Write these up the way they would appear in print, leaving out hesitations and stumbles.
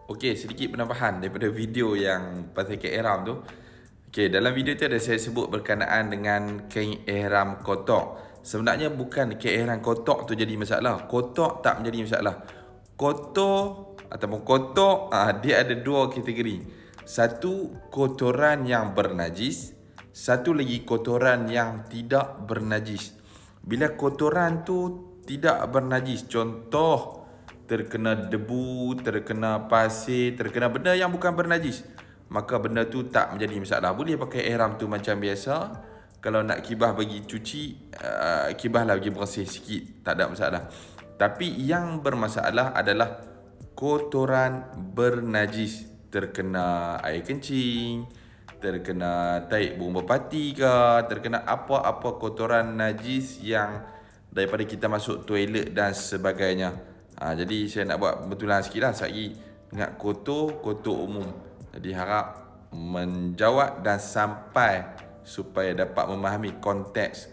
Okey, sedikit penambahan daripada video yang pasal kain ihram tu. Okey, dalam video tu ada saya sebut berkenaan dengan kain ihram kotak. Sebenarnya bukan kain ihram kotak tu jadi masalah. Kotak tak menjadi masalah. Kotor ataupun kotak, dia ada dua kategori. Satu, kotoran yang bernajis. Satu lagi, kotoran yang tidak bernajis. Bila kotoran tu tidak bernajis, contoh terkena debu, terkena pasir, terkena benda yang bukan bernajis, maka benda tu tak menjadi masalah. Boleh pakai ihram tu macam biasa. Kalau nak kibah bagi cuci, kibahlah bagi bersih sikit, tak ada masalah. Tapi yang bermasalah adalah kotoran bernajis, terkena air kencing, terkena taik burung merpati ke, terkena apa-apa kotoran najis yang daripada kita masuk toilet dan sebagainya. Jadi saya nak buat betulan sikit lah. Sekali ingat kotor umum. Jadi harap menjawab dan sampai supaya dapat memahami konteks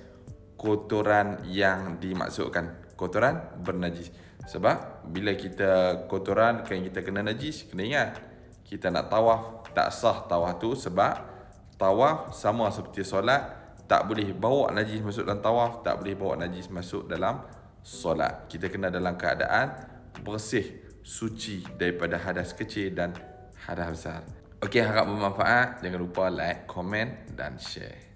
kotoran yang dimaksudkan. Kotoran bernajis. Sebab bila kita kotoran, kain kita kena najis, kena ingat kita nak tawaf, tak sah tawaf tu. Sebab tawaf sama seperti solat, tak boleh bawa najis masuk dalam tawaf, tak boleh bawa najis masuk dalam solat. Kita kena dalam keadaan bersih, suci daripada hadas kecil dan hadas besar. Okey, harap bermanfaat. Jangan lupa like, komen dan share.